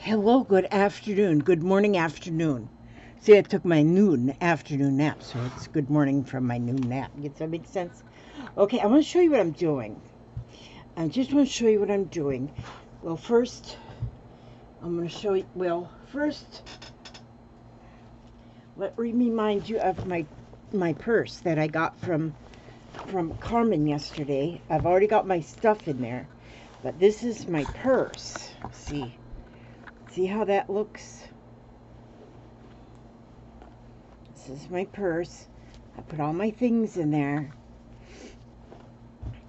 Hello, good afternoon, good morning, afternoon. See, I took my afternoon nap, so it's good morning from my noon nap. Does that make sense? Okay, I want to show you what I'm doing. I just want to show you what I'm doing. Well, first, I'm going to show you, let me remind you of my purse that I got from Carmen yesterday. I've already got my stuff in there, but this is my purse. See how that looks? This is my purse. I put all my things in there.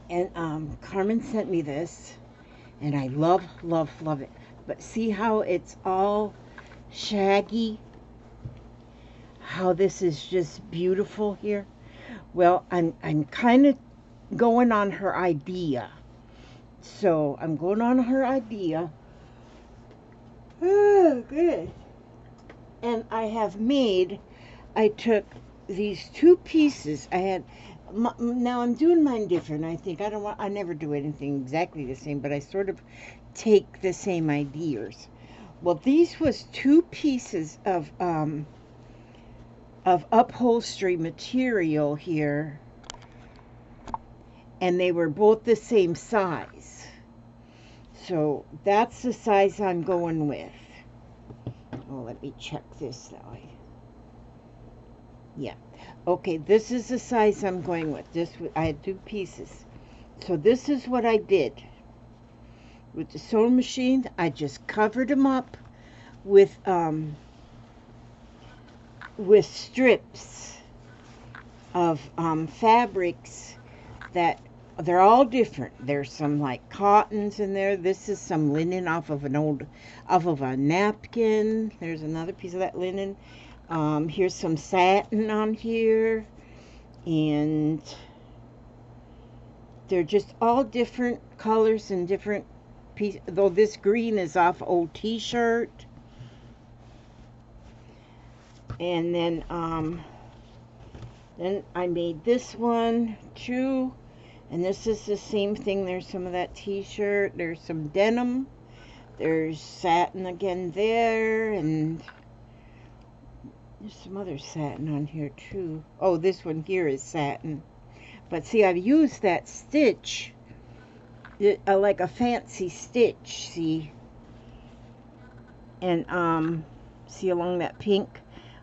And Carmen sent me this. And I love, love, love it. But see how it's all shaggy? How this is just beautiful here? Well, I'm kind of going on her idea. So I'm going on her idea. Oh, good. And I took these two pieces. Now I'm doing mine different. I never do anything exactly the same, but I sort of take the same ideas. Well, these was two pieces of upholstery material here, and they were both the same size. So that's the size I'm going with. Oh, let me check this that way. Yeah. Okay, this is the size I'm going with. I had two pieces. So this is what I did. With the sewing machine, I just covered them up with strips of fabrics that they're all different. There's some like cottons in there. This is some linen off of a napkin. There's another piece of that linen. Here's some satin on here, and they're just all different colors and different pieces. Though this green is off old t-shirt, and then I made this one too. And this is the same thing. There's some of that t-shirt. There's some denim. There's satin again there. And there's some other satin on here too. Oh, this one here is satin. But see, I've used that stitch. Like a fancy stitch, see? And, see along that pink?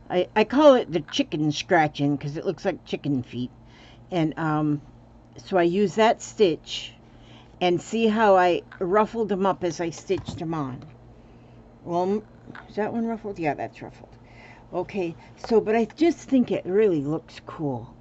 I call it the chicken scratching because it looks like chicken feet. And, so I use that stitch, and see how I ruffled them up as I stitched them on. Well, is that one ruffled? Yeah, that's ruffled. Okay, so, but I just think it really looks cool.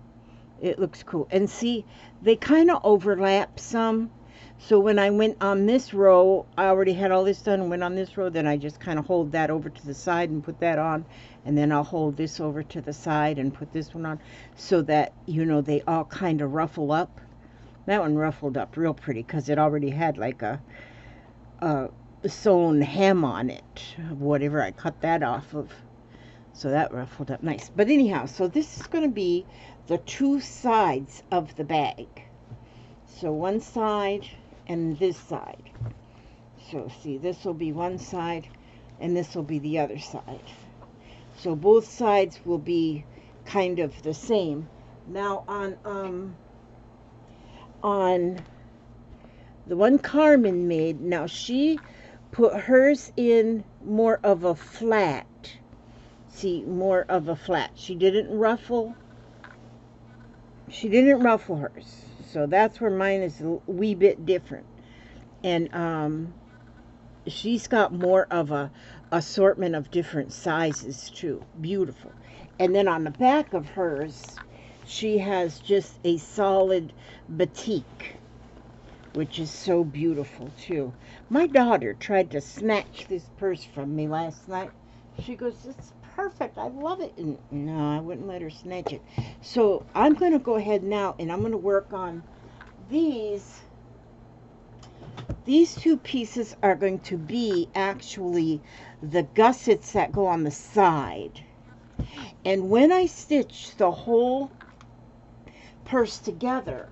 It looks cool. And see, they kind of overlap some. So when I went on this row, I already had all this done, went on this row, then I just kind of hold that over to the side and put that on. And then I'll hold this over to the side and put this one on, so that, you know, they all kind of ruffle up. That one ruffled up real pretty because it already had like a sewn hem on it, whatever I cut that off of. So that ruffled up nice. But anyhow, so this is going to be the two sides of the bag. So one side and this side. So see, this will be one side and this will be the other side. So both sides will be kind of the same. Now on the one Carmen made, now she put hers in more of a flat. See, more of a flat. She didn't ruffle hers. So that's where mine is a wee bit different. And she's got more of a assortment of different sizes too. Beautiful. And then on the back of hers, she has just a solid batik, which is so beautiful too. My daughter tried to snatch this purse from me last night. She goes, "It's perfect. I love it." And no, I wouldn't let her snatch it. So I'm going to go ahead now and I'm going to work on these. These two pieces are going to be actually the gussets that go on the side. And when I stitch the whole purse together,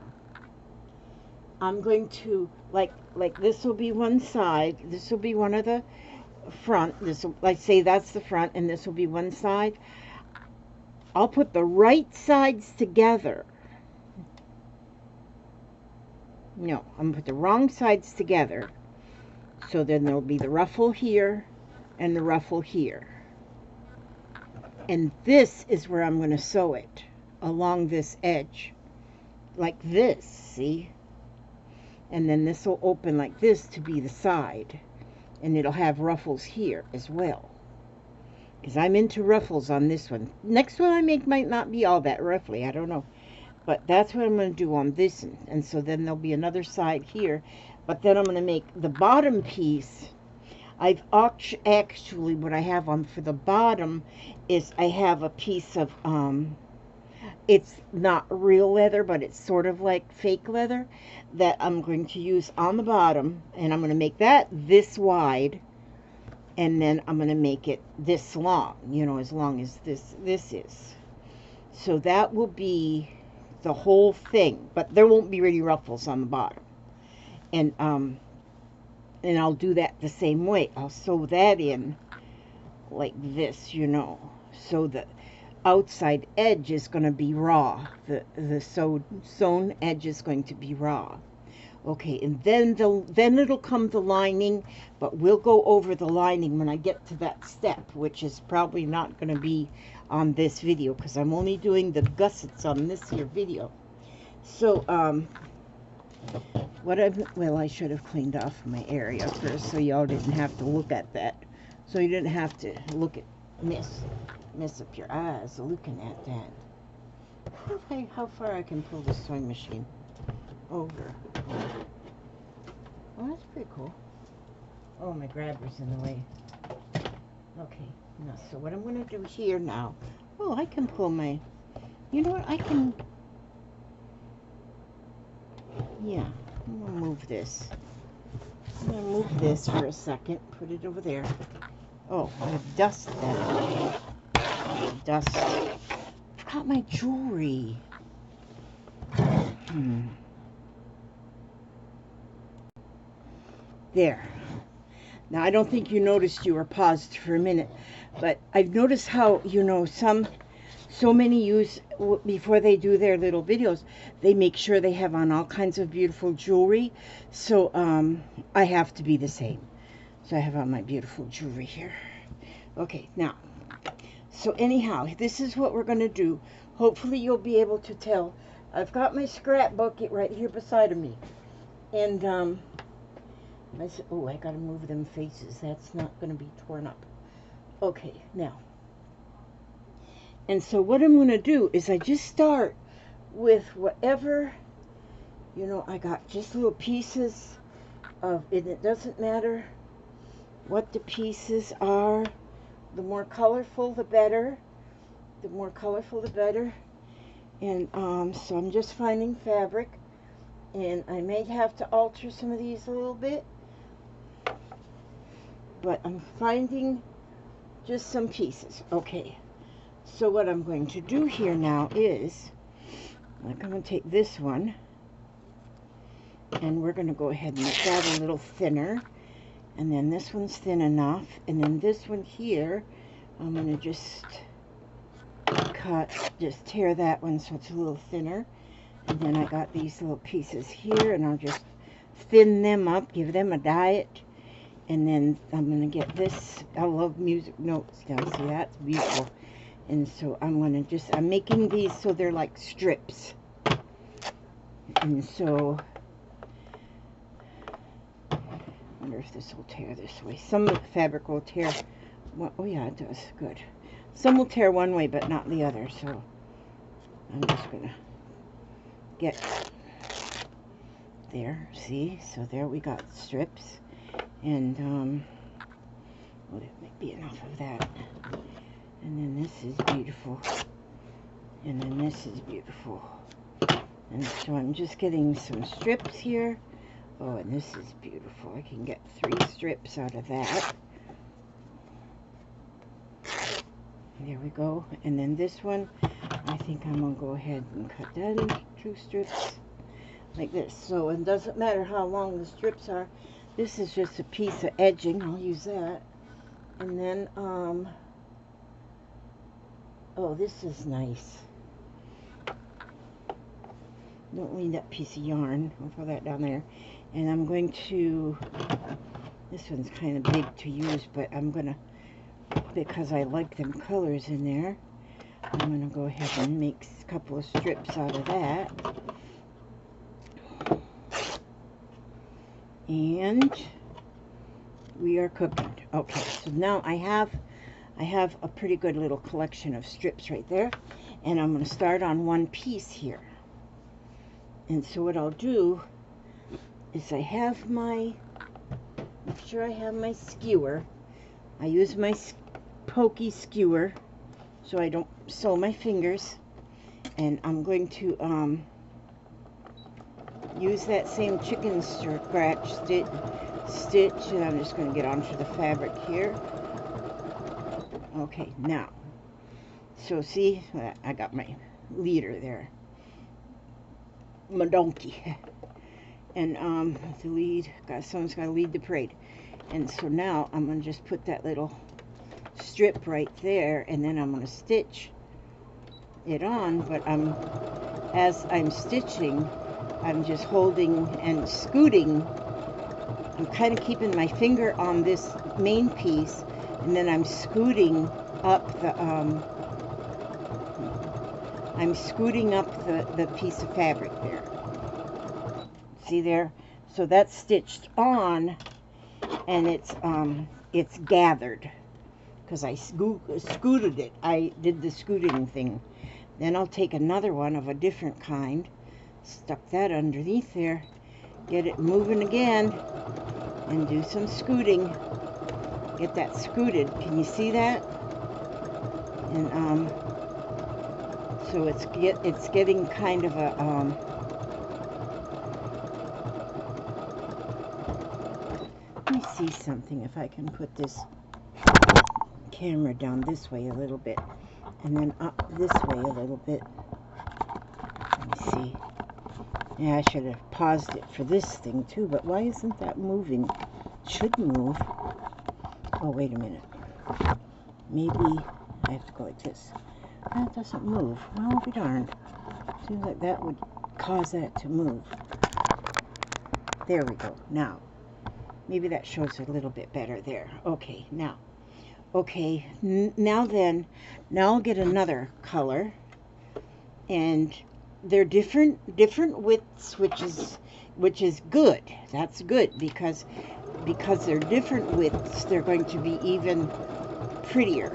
I'm going to, like this will be one side, this will be one of the front. This will, let's say that's the front, and this will be one side. I'll put the right sides together. No, I'm gonna put the wrong sides together. So then there'll be the ruffle here and the ruffle here. And this is where I'm going to sew it along this edge. Like this, see? And then this will open like this to be the side. And it'll have ruffles here as well. Because I'm into ruffles on this one. Next one I make might not be all that ruffly, I don't know. But that's what I'm going to do on this one. And so then there'll be another side here. But then I'm going to make the bottom piece. I've actually, what I have on for the bottom is I have a piece of, it's not real leather, but it's sort of like fake leather that I'm going to use on the bottom. And I'm going to make that this wide. And then I'm going to make it this long, you know, as long as this is. So that will be the whole thing. But there won't be any ruffles on the bottom. And I'll do that the same way. I'll sew that in like this, you know. So the outside edge is going to be raw. The sewn edge is going to be raw. Okay, and then it'll come the lining, but we'll go over the lining when I get to that step, which is probably not going to be on this video because I'm only doing the gussets on this here video. So, well, I should have cleaned off my area first so y'all didn't have to look at that. So you didn't have to look at, mess up your eyes looking at that. How far I can pull the sewing machine over. Oh, that's pretty cool. Oh, my grabber's in the way. Okay, now, so what I'm going to do here now, oh, I can pull my, you know what, I can, yeah, I'm going to move this. I'm going to move this for a second, put it over there. Oh, I have dust that. Dust. I forgot my jewelry. There. Now, I don't think you noticed you were paused for a minute, but I've noticed how, you know, so many use, before they do their little videos, they make sure they have on all kinds of beautiful jewelry. So, I have to be the same. So I have on my beautiful jewelry here. Okay, now, so anyhow, this is what we're going to do. Hopefully you'll be able to tell. I've got my scrapbook right here beside of me. And, I said, oh, I gotta move them faces. That's not gonna be torn up. Okay, now. And so what I'm gonna do is I just start with whatever, you know, I got just little pieces of, and it doesn't matter what the pieces are. The more colorful, the better. The more colorful, the better. And so I'm just finding fabric. And I may have to alter some of these a little bit. But I'm finding just some pieces. Okay, so what I'm going to do here now is, I'm going to take this one, and we're going to go ahead and make that a little thinner, and then this one's thin enough, and then this one here, I'm going to just tear that one so it's a little thinner, and then I got these little pieces here, and I'll just thin them up, give them a diet. And then I'm going to get this. I love music notes now. See, that's beautiful. And so I'm going to just, I'm making these so they're like strips. And so, I wonder if this will tear this way. Some of the fabric will tear. Well, oh yeah, it does. Good. Some will tear one way, but not the other. So, I'm just going to get there. See? So there we got strips. And, well, it might be enough of that. And then this is beautiful. And then this is beautiful. And so I'm just getting some strips here. Oh, and this is beautiful. I can get 3 strips out of that. There we go. And then this one, I think I'm going to go ahead and cut that into 2 strips. Like this. So it doesn't matter how long the strips are. This is just a piece of edging. I'll use that. And then, oh, this is nice. Don't need that piece of yarn. I'll throw that down there. And I'm going to, this one's kind of big to use, but I'm going to, because I like them colors in there, I'm going to go ahead and make a couple of strips out of that. And we are cooking. Okay, so now I have a pretty good little collection of strips right there, and I'm going to start on one piece here. And so what I'll do is I have my, make sure I have my skewer. I use my pokey skewer so I don't sew my fingers, and I'm going to use that same chicken scratch stitch, and I'm just going to get onto the fabric here. Okay, now, so see, I got my leader there, my donkey, and the lead, someone's got to lead the parade. And so now I'm going to just put that little strip right there, and then I'm going to stitch it on, but as I'm stitching, I'm just holding and scooting. I'm kind of keeping my finger on this main piece, and then I'm scooting up the the piece of fabric there. See there? So that's stitched on, and it's gathered because I scooted it. I did the scooting thing. Then I'll take another one of a different kind, stuck that underneath there, get it moving again, and do some scooting. Get that scooted. Can you see that? And so it's getting kind of a let me see something, if I can put this camera down this way a little bit, and then up this way a little bit. Let me see. Yeah, I should have paused it for this thing too, but why isn't that moving? It should move. Oh, wait a minute. Maybe I have to go like this. That doesn't move. Well, I'll be darned. Seems like that would cause that to move. There we go. Now, maybe that shows a little bit better there. Okay, now. Okay, now I'll get another color, and they're different widths, which is good. That's good, because they're different widths, they're going to be even prettier.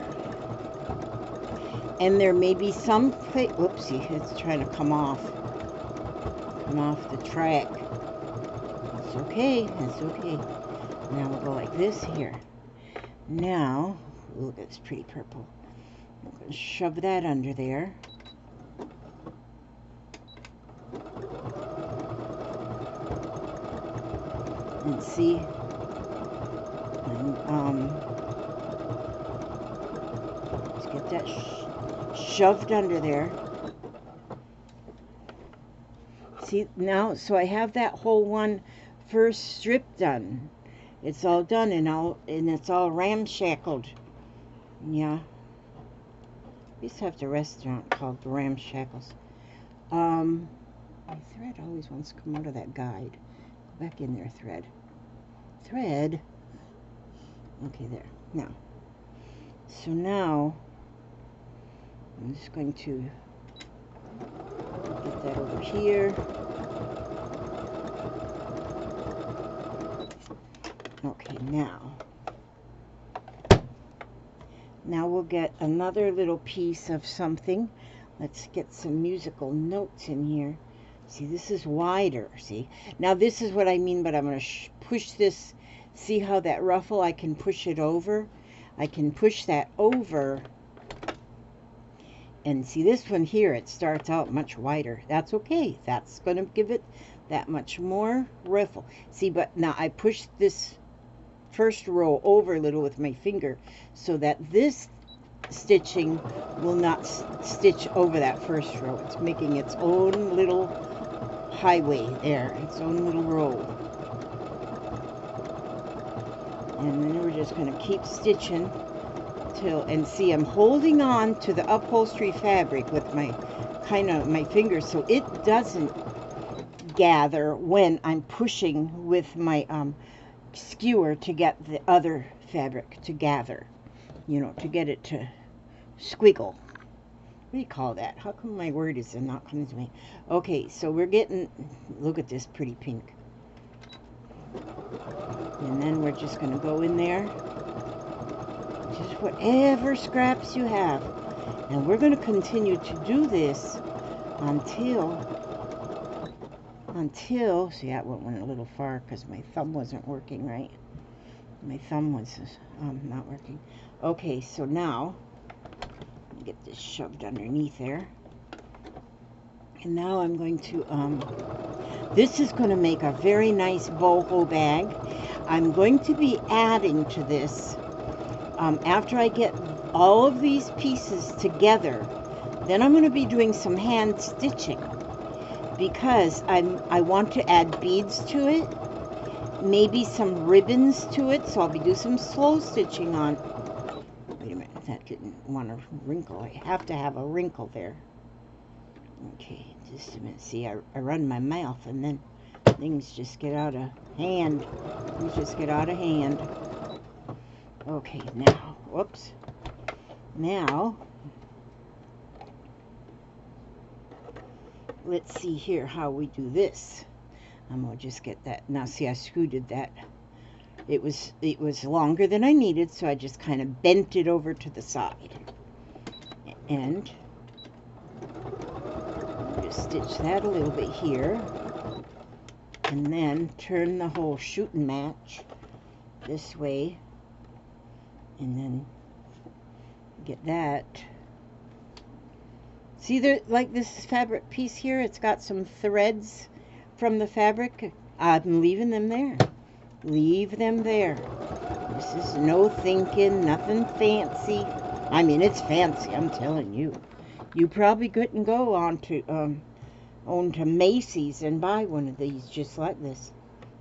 And there may be some, whoopsie, it's trying to come off the track. It's okay, that's okay. Now we'll go like this here. Now, look, it's pretty purple. I'm going to shove that under there. And see, let's get that shoved under there. See, now, so I have that whole one first strip done. It's all done, and it's all ramshackled. Yeah. We used to have a restaurant called the Ramshackles. My thread always wants to come out of that guide. Go back in there, thread. Thread. Okay, there. Now. So now, I'm just going to get that over here. Okay, now we'll get another little piece of something. Let's get some musical notes in here. See, this is wider, see? Now this is what I mean, but I'm going to push this. See how that ruffle, I can push it over? I can push that over. And see, this one here, it starts out much wider. That's okay. That's going to give it that much more ruffle. See, but now I push this first row over a little with my finger so that this stitching will not stitch over that first row. It's making its own little highway there, its own little row. And then we're just going to keep stitching till, and see, I'm holding on to the upholstery fabric with my my fingers so it doesn't gather when I'm pushing with my skewer to get the other fabric to gather, you know, to get it to squiggle. What do you call that? How come my word is not coming to me? Okay, so we're getting, look at this pretty pink. And then we're just going to go in there, just whatever scraps you have. And we're going to continue to do this until, see, that went a little far because my thumb wasn't working right. My thumb was not working. Okay, so now, get this shoved underneath there. And now I'm going to, this is going to make a very nice boho bag. I'm going to be adding to this, after I get all of these pieces together, then I'm going to be doing some hand stitching, because I want to add beads to it, maybe some ribbons to it, so I'll be doing some slow stitching on. Wait a minute, that didn't want to wrinkle. I have to have a wrinkle there. Okay, just a minute. See, I run my mouth and then things just get out of hand. Things just get out of hand. Okay, now, whoops. Now, let's see here how we do this. I'm going to just get that. Now, see, I scooted that. It was longer than I needed, so I just kind of bent it over to the side. And just stitch that a little bit here. And then turn the whole shooting match this way. And then get that. See, there, like this fabric piece here, it's got some threads from the fabric. I'm leaving them there. Leave them there. This is no thinking, nothing fancy. I mean, it's fancy, I'm telling you. You probably couldn't go on to Macy's and buy one of these just like this.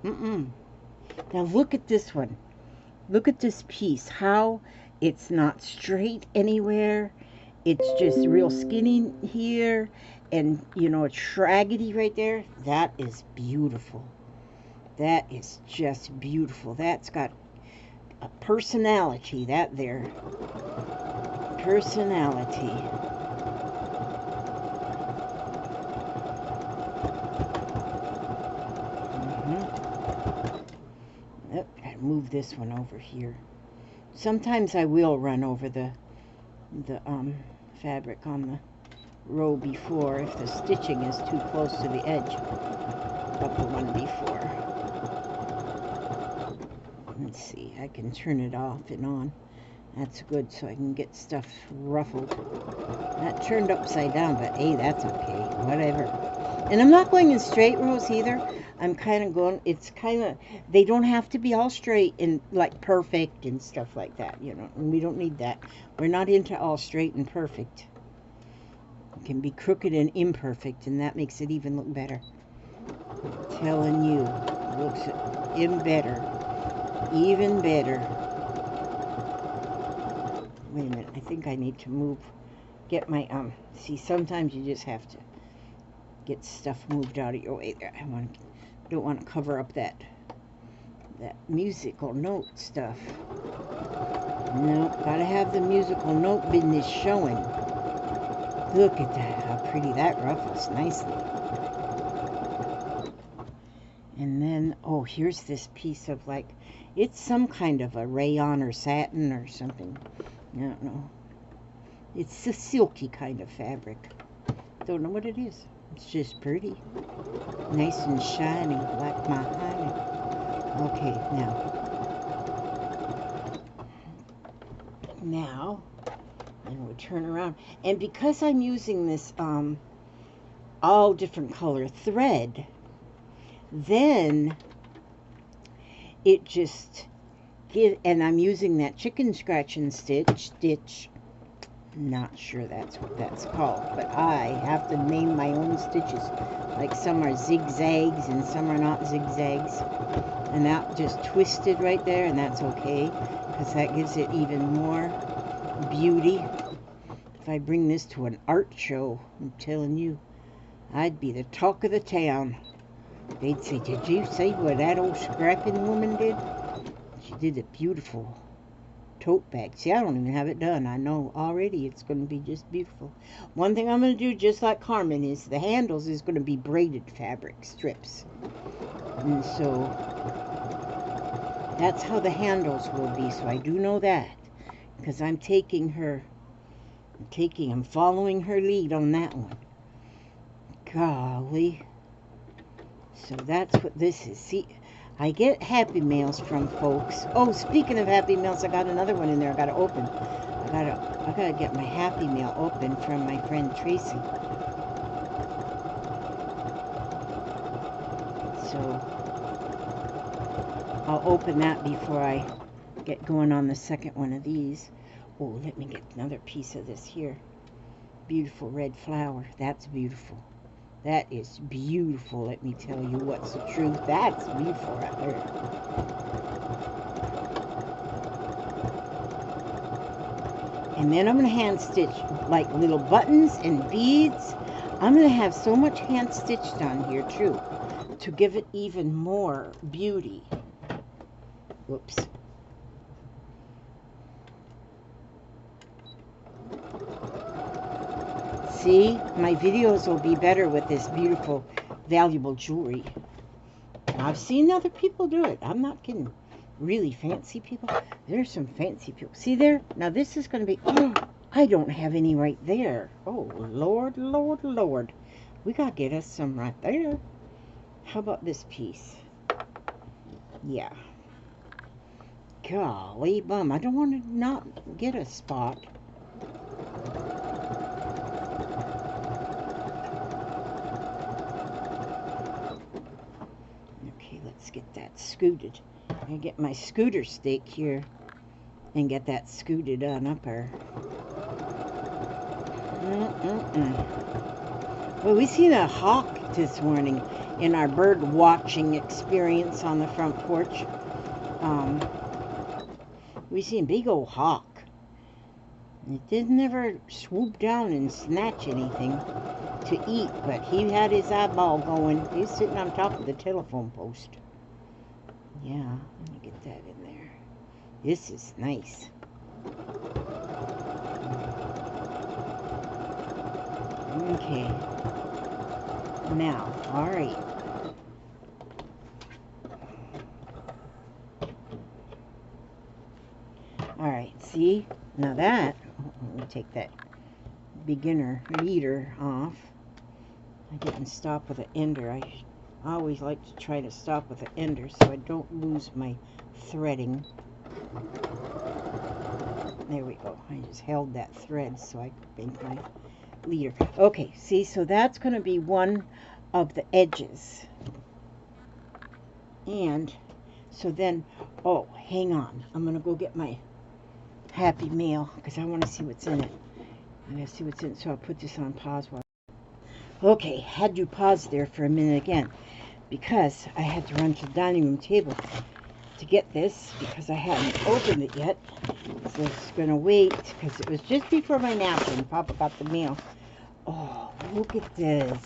Now look at this one. Look at this piece. How it's not straight anywhere. It's just real skinny here. And, you know, it's shraggedy right there. That is beautiful. That is just beautiful. That's got a personality, that there. Personality. Oh, I move this one over here. Sometimes I will run over the fabric on the row before if the stitching is too close to the edge of the one before. Let's see, I can turn it off and on. That's good, so I can get stuff ruffled. That turned upside down, but hey, that's okay, whatever. And I'm not going in straight rows either. I'm kind of going, it's kind of, they don't have to be all straight and like perfect and stuff like that, you know. And we don't need that. We're not into all straight and perfect. It can be crooked and imperfect, and that makes it even look better. I'm telling you, it looks even better. Even better. Wait a minute, I think I need to move, get my, see, sometimes you just have to get stuff moved out of your way there. Don't want to cover up that musical note stuff. No, gotta have the musical note business showing. Look at that, how pretty that ruffles nicely. And then, oh, here's this piece of like, it's some kind of a rayon or satin or something. I don't know. It's a silky kind of fabric. Don't know what it is. It's just pretty. Nice and shiny, like my honey. Okay, now, and we'll turn around. And because I'm using this all different color thread, then it just and I'm using that chicken scratch and stitch, Not sure that's what that's called, but I have to name my own stitches. Like some are zigzags and some are not zigzags. And that just twisted right there, and that's okay, because that gives it even more beauty. If I bring this to an art show, I'm telling you, I'd be the talk of the town. They'd say, did you see what that old scrapping woman did? She did a beautiful tote bag. See, I don't even have it done. I know already it's going to be just beautiful. One thing I'm going to do, just like Carmen, is the handles is going to be braided fabric strips. And so that's how the handles will be. So I do know that, because I'm following her lead on that one. Golly. So that's what this is. See, I get happy mails from folks. Oh, speaking of happy mails, I got another one in there I gotta open. I gotta get my happy mail open from my friend Tracy. So I'll open that before I get going on the second one of these. Oh, let me get another piece of this here. Beautiful red flower. That's beautiful. That is beautiful, let me tell you what's the truth. That's beautiful right there. And then I'm going to hand stitch like little buttons and beads. I'm going to have so much hand stitched on here too, to give it even more beauty. Whoops. See, my videos will be better with this beautiful, valuable jewelry. I've seen other people do it. I'm not kidding. Really fancy people. There's some fancy people. See there? Now this is going to be... Oh, I don't have any right there. Oh, Lord, Lord, Lord. We got to get us some right there. How about this piece? Yeah. Golly bum. I don't want to not get a spot. Let's get that scooted. I get my scooter stick here and get that scooted on up her. Well, we seen a hawk this morning in our bird watching experience on the front porch. We seen a big old hawk. It didn't ever swoop down and snatch anything to eat, but he had his eyeball going. He was sitting on top of the telephone post. Yeah, let me get that in there. This is nice. Okay. Now, alright. Alright, see? Now that, let me take that beginner leader off. I didn't stop with an ender. I always like to try to stop with an ender so I don't lose my threading. There we go. I just held that thread so I could make my leader. Okay, see, so that's going to be one of the edges. And so then, oh, hang on. I'm going to go get my happy mail because I want to see what's in it. I'm going to see what's in it, so I'll put this on pause while. Okay, had to pause there for a minute again because I had to run to the dining room table to get this because I hadn't opened it yet. So it's going to wait because it was just before my nap when Papa got the mail. Oh, look at this.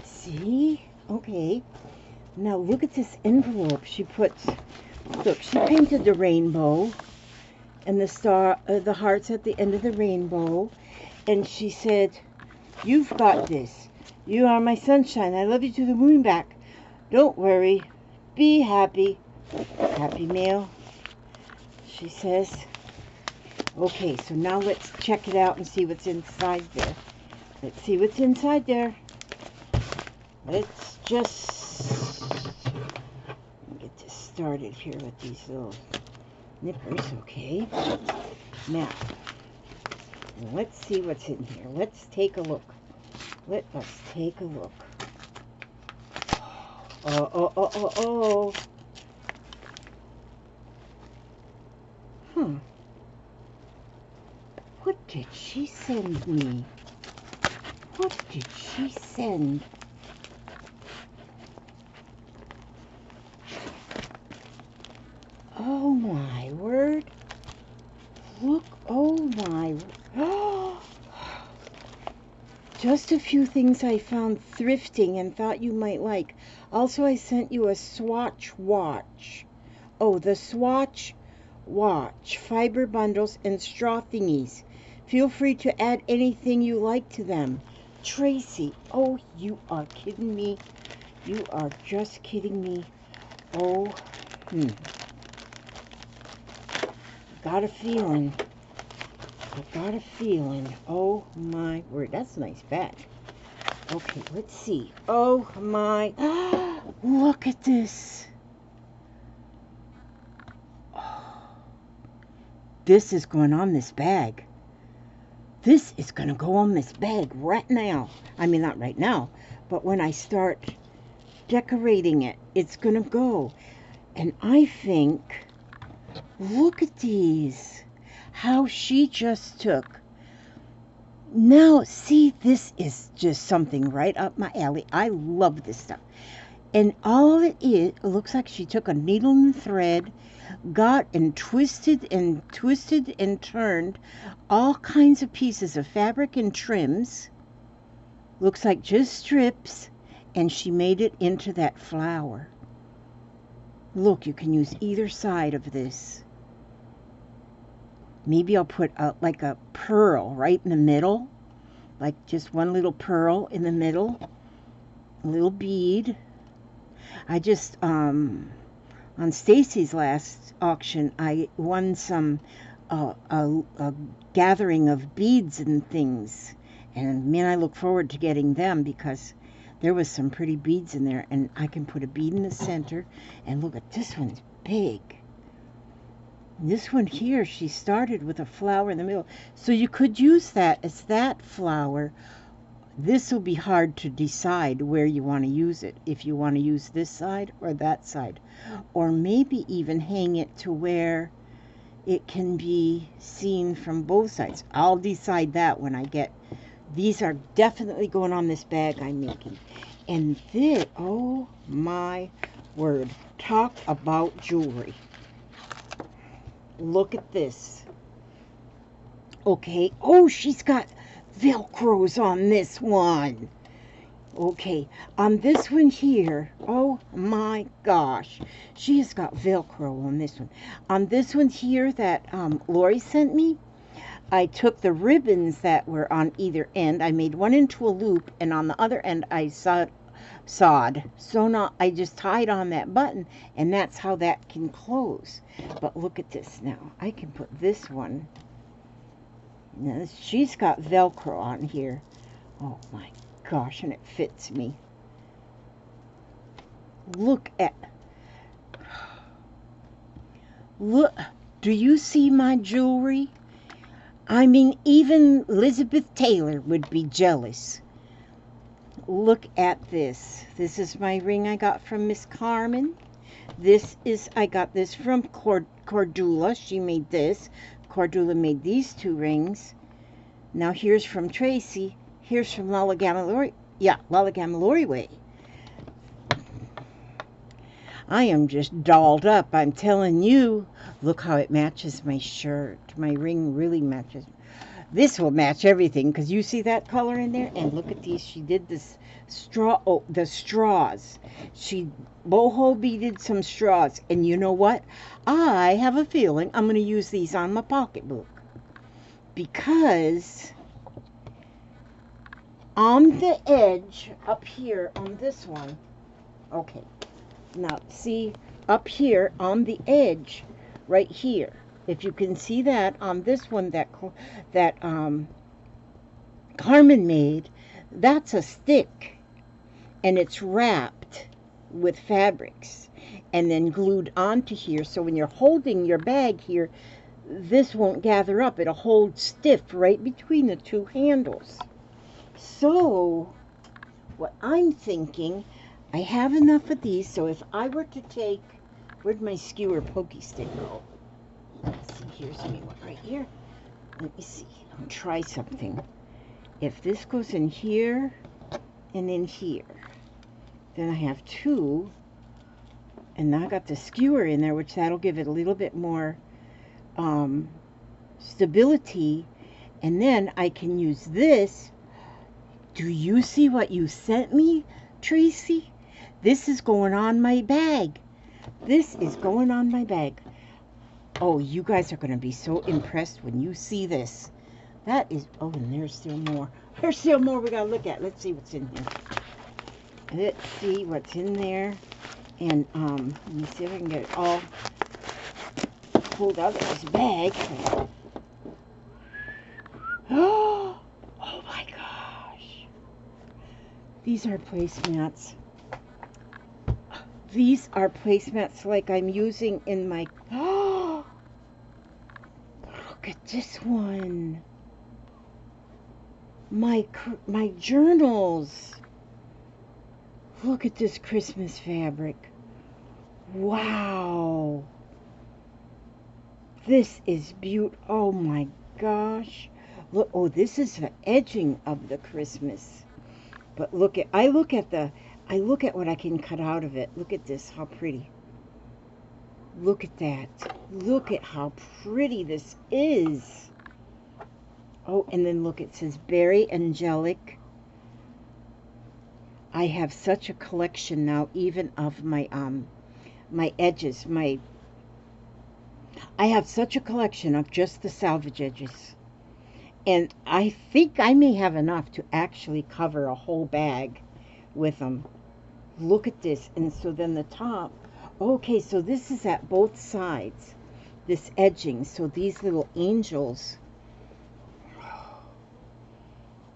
See? Okay. Now look at this envelope. She puts, look, she painted the rainbow and the star, the hearts at the end of the rainbow. And she said, "You've got this. You are my sunshine. I love you to the moon and back. Don't worry. Be happy." Happy mail, she says. Okay, so now let's check it out and see what's inside there. Let's see what's inside there. Let's just get this started here with these little nippers, okay? Now, let's see what's in here. Let's take a look. Let us take a look. Oh. What did she send me? What did she send? Oh my word. Look, oh my. Oh, just a few things I found thrifting and thought you might like. Also, I sent you a Swatch watch. Oh, the Swatch watch. Fiber bundles and straw thingies. Feel free to add anything you like to them. Tracy. Oh, you are kidding me. You are just kidding me. Oh, got a feeling. I got a feeling. Oh my word. That's a nice bag. Okay, let's see. Oh my. Look at this. Oh, this is going on this bag. This is going to go on this bag right now. I mean, not right now, but when I start decorating it, it's going to go. And I think, look at these. How she just took. Now, see, this is just something right up my alley. I love this stuff. And all it is, it looks like she took a needle and thread, got and twisted and turned all kinds of pieces of fabric and trims. Looks like just strips, and she made it into that flower. Look, you can use either side of this. Maybe I'll put like a pearl right in the middle, like just one little pearl in the middle, a little bead. I just, on Stacy's last auction, I won some, a gathering of beads and things. And man, I look forward to getting them because there was some pretty beads in there. And I can put a bead in the center. And look at this one's big. This one here, she started with a flower in the middle. So you could use that as that flower. This will be hard to decide where you want to use it. If you want to use this side or that side. Or maybe even hang it to where it can be seen from both sides. I'll decide that when I get... These are definitely going on this bag I'm making. And this, oh my word. Talk about jewelry. Look at this. Okay. Oh, she's got Velcros on this one. Okay. On this one here. Oh my gosh. She has got Velcro on this one. On this one here that Lori sent me, I took the ribbons that were on either end. I made one into a loop, and on the other end I sewed. So now I just tied on that button, and that's how that can close. But look at this now. I can put this one. Now she's got Velcro on here. Oh my gosh, and it fits me. Look at... Look, do you see my jewelry? I mean, even Elizabeth Taylor would be jealous. Look at this. This is my ring I got from Miss Carmen. This is, I got this from Cordula. She made this. Cordula made these two rings. Now here's from Tracy. Here's from Lala Gamalori. Yeah, Lala Gamalori Way. I am just dolled up, I'm telling you. Look how it matches my shirt. My ring really matches. This will match everything, because you see that color in there? And look at these. She did this straw, oh, the straws. She BoHo beaded some straws. And you know what? I have a feeling I'm going to use these on my pocketbook. Because on the edge, up here, on this one, okay. Now, see, up here, on the edge, right here, if you can see that on this one that Carmen made, that's a stick, and it's wrapped with fabrics and then glued onto here. So when you're holding your bag here, this won't gather up. It'll hold stiff right between the two handles. So what I'm thinking, I have enough of these, so if I were to take, where'd my skewer pokey stick go? Let's see, here's me one right here. let me see. I'll try something. If this goes in here and in here, then I have two, and now I got the skewer in there, which that'll give it a little bit more stability, and then I can use this. Do you see what you sent me, Tracy? This is going on my bag. This is going on my bag. Oh, you guys are going to be so impressed when you see this. That is, oh, and there's still more. There's still more we got to look at. Let's see what's in here. Let's see what's in there. And let me see if I can get it all pulled out of this bag. Oh my gosh. These are placemats. These are placemats like I'm using in my... Oh, look at this one. My journals. Look at this Christmas fabric. Wow. This is beautiful. Oh my gosh. Look, oh, this is the edging of the Christmas. But look at, I look at what I can cut out of it. Look at this, how pretty. Look at that. Look at how pretty this is. Oh, and then look, it says Berry Angelic. I have such a collection now, even of my my edges. I have such a collection of just the salvage edges. And I think I may have enough to actually cover a whole bag with them. Look at this. And so then the top, okay, so this is at both sides, this edging. So these little angels,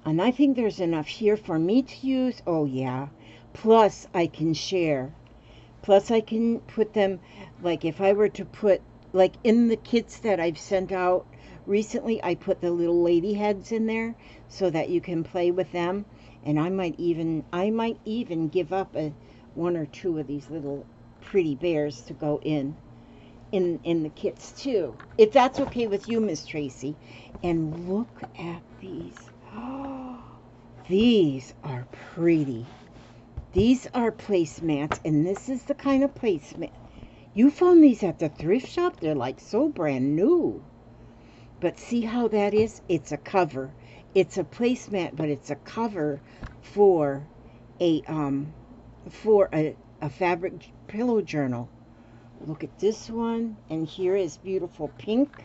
and I think there's enough here for me to use. Oh yeah, plus I can share, plus I can put them, like if I were to put, like in the kits that I've sent out recently, I put the little lady heads in there so that you can play with them. And I might even give up one or two of these little pretty bears to go in the kits too, if that's okay with you, Miss Tracy. And look at these. Oh, these are pretty. These are placemats, and this is the kind of placemat. You found these at the thrift shop? They're like so brand new. But see how that is? It's a cover. It's a placemat, but it's a cover for a fabric pillow journal. Look at this one, and here is beautiful pink.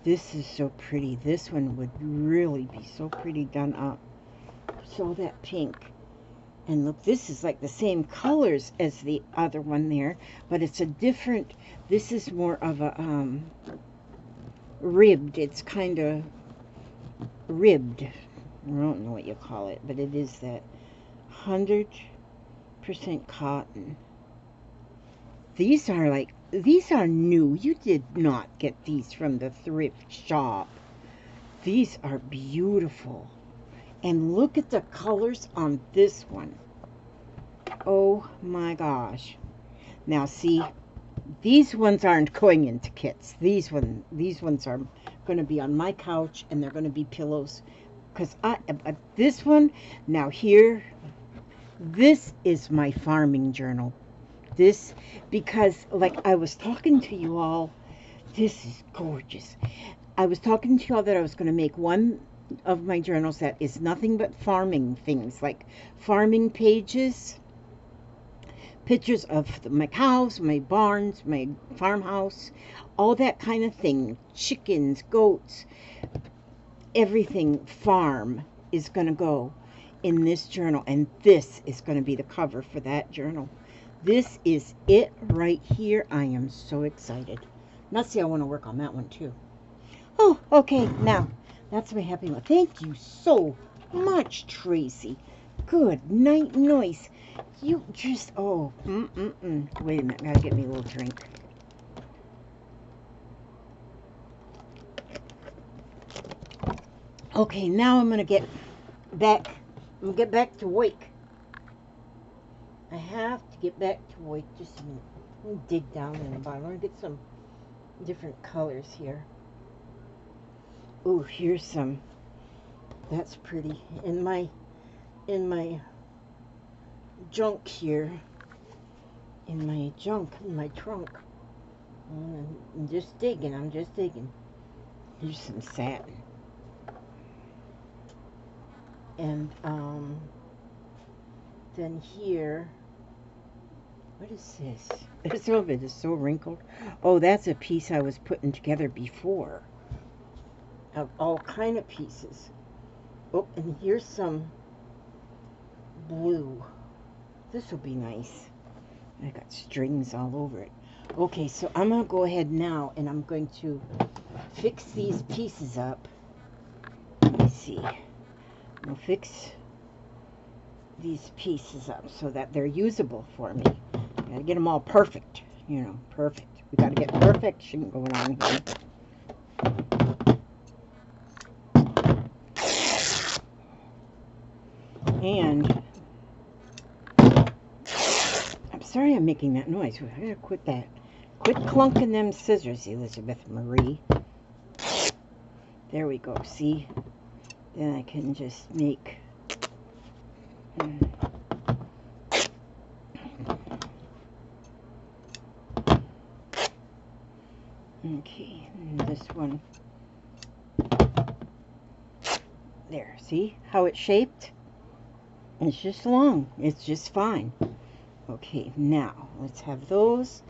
This is so pretty. This one would really be so pretty done up. So that pink. And look, this is like the same colors as the other one there, but it's a different, this is more of a ribbed. It's kind of ribbed. I don't know what you call it, but it is that 100% cotton. These are new. You did not get these from the thrift shop. These are beautiful. And look at the colors on this one. Oh my gosh. Now see, these ones aren't going into kits. These ones are going to be on my couch, and they're going to be pillows. Because this one, now here, this is my farming journal. This, because like I was talking to you all, this is gorgeous. I was talking to you all that I was going to make one of my journals that is nothing but farming things, like farming pages, pictures of my cows, my barns, my farmhouse, all that kind of thing, chickens, goats, everything farm is going to go in this journal, and this is going to be the cover for that journal. This is it right here. I am so excited. Now see, I want to work on that one too. Oh, okay, now that's my happy one. Thank you so much, Tracy. Good night, noise. You just, oh, Wait a minute, gotta get me a little drink. Okay, now I'm gonna get back. I'm gonna get back to work. I have to get back to work. Just a minute. Let me dig down in the bottom. I'm gonna get some different colors here. Oh, here's some. That's pretty. In my junk here. In my trunk. I'm just digging. Here's some satin. And then here, what is this? Some of it is so wrinkled. Oh, that's a piece I was putting together before. Of all kind of pieces. Oh, and here's some blue. This will be nice. I got strings all over it. Okay, so I'm going to go ahead now and I'm going to fix these pieces up. Let me see. I'll fix these pieces up so that they're usable for me. Gotta get them all perfect, you know, perfect. We gotta get perfection going on here. And I'm sorry I'm making that noise. I gotta quit that. Quit clunking them scissors, Elizabeth Marie. There we go, see? Then I can just make... Okay, and this one. There, see how it's shaped? It's just long. It's just fine. Okay, now let's have those.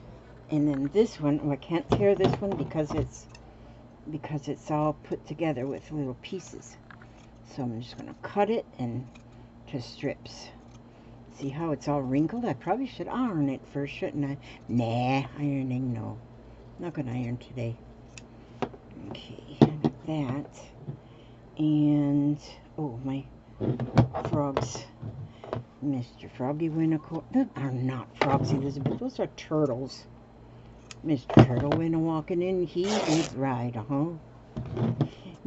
And then this one, oh, I can't tear this one because it's all put together with little pieces. So I'm just going to cut it to strips. See how it's all wrinkled? I probably should iron it first, shouldn't I? Nah, ironing, no. Not going to iron today. Okay, I got that. And, oh, my frogs. Mr. Froggy Winnicott. Those are not frogs, Elizabeth. Those are turtles. Mr. Turtle went a-walking in, he did ride,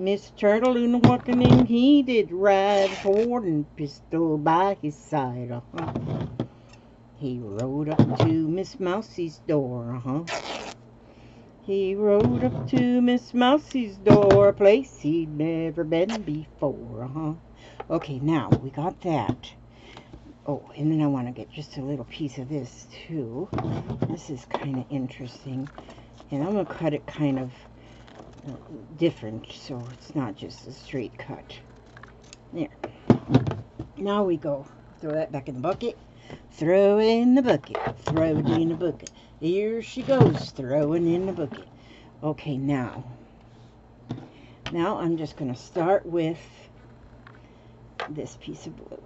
Mr. Turtle went a-walking in, he did ride, sword and pistol by his side, He rode up to Miss Mousie's door, He rode up to Miss Mousie's door, a place he'd never been before, Okay, now, we got that. Oh, and then I want to get just a little piece of this, too. This is kind of interesting. And I'm going to cut it kind of different, so it's not just a straight cut. There. Now we go. Throw that back in the bucket. Throw in the bucket. Throw it in the bucket. Here she goes, throwing in the bucket. Okay, now I'm just going to start with this piece of blue.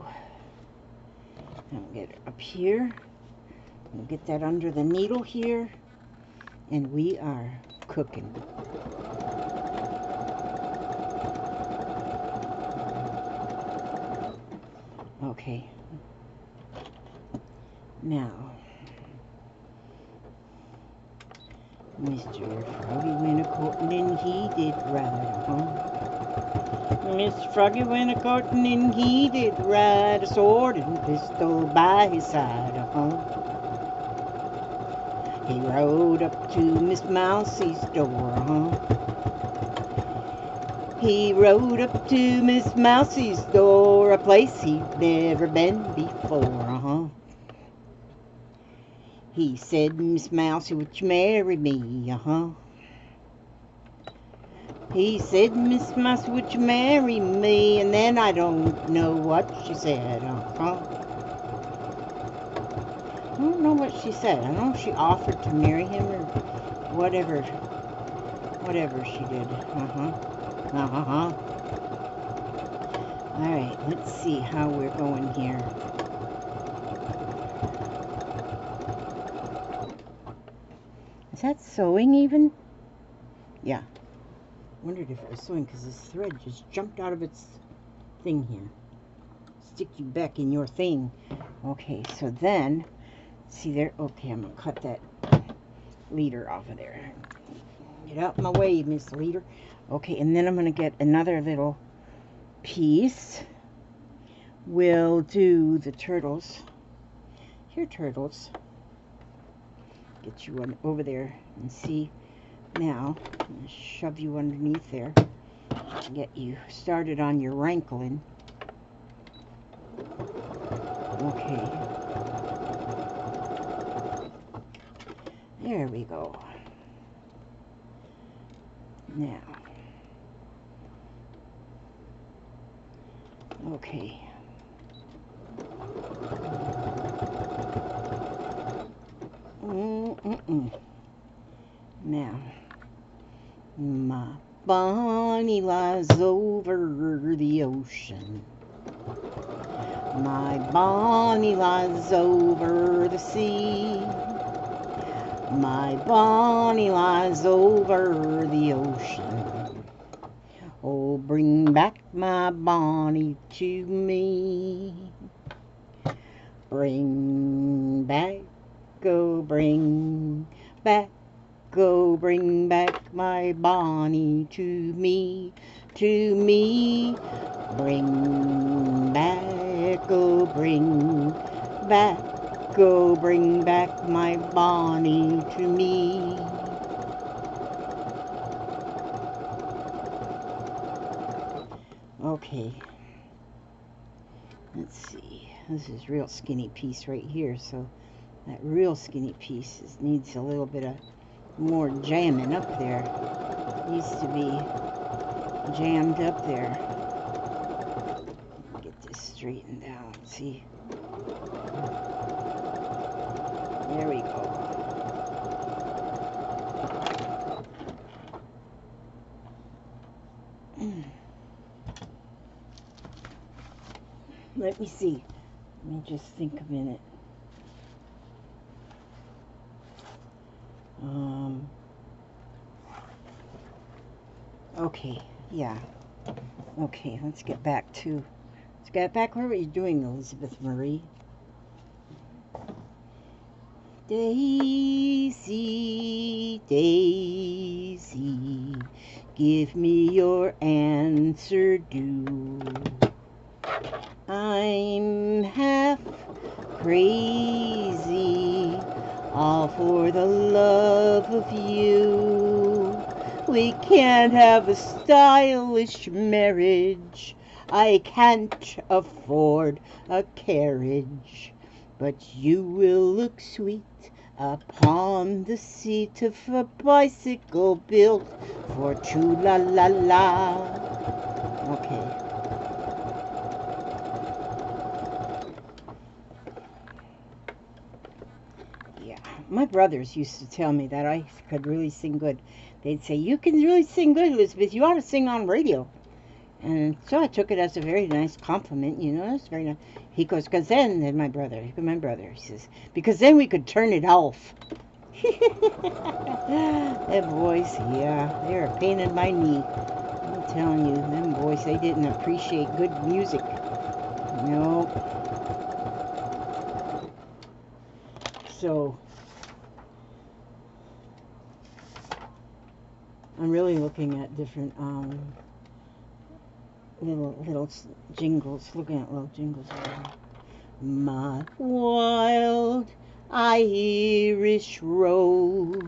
I'll get it up here. We'll get that under the needle here. And we are cooking. Okay. Now, Mr. Froggy went a-courting and he did ride, Mr. Froggy went a-courting and he did ride, a sword and pistol by his side, He rode up to Miss Mousie's door, He rode up to Miss Mousie's door, a place he'd never been before, He said, Miss Mousie, would you marry me, He said, Miss Mouse, would you marry me? And then I don't know what she said, I don't know what she said. I don't know if she offered to marry him or whatever she did. Alright, let's see how we're going here. Is that sewing even? Yeah. Wondered if it was sewing because this thread just jumped out of its thing here. Stick you back in your thing. Okay, so then, see there? Okay, I'm going to cut that leader off of there. Get out my way, Miss Leader. Okay, and then I'm going to get another little piece. We'll do the turtles. Here, turtles. Get you one over there and see. Now, I'm going to shove you underneath there. Get you started on your rankling. Okay. There we go. Now. Okay. Now. My Bonnie lies over the ocean. My Bonnie lies over the sea. My Bonnie lies over the ocean. Oh, bring back my Bonnie to me. Bring back, oh, bring back. Go bring back my Bonnie to me, to me. Bring back, oh bring back, go bring back my Bonnie to me. Okay, let's see. This is real skinny piece right here, so that real skinny piece needs a little bit of more jamming up there. Needs to be jammed up there. Get this straightened out. See? There we go. Let me see. Let me just think a minute. Okay, yeah. Okay, let's get back where were you doing, Elizabeth Marie? Daisy, Daisy, give me your answer due. I'm half crazy, all for the love of you. We can't have a stylish marriage. I can't afford a carriage, but you will look sweet upon the seat of a bicycle built for choo-la-la-la. Okay. Yeah, my brothers used to tell me that I could really sing good. They'd say, you can really sing good, Elizabeth. You ought to sing on radio. And so I took it as a very nice compliment, you know. It's very nice. He goes, because then my brother, he says, because then we could turn it off. Them boys, yeah, they're a pain in my knee. I'm telling you, them boys, they didn't appreciate good music. No. So I'm really looking at different little jingles. Looking at little jingles. My wild Irish rose,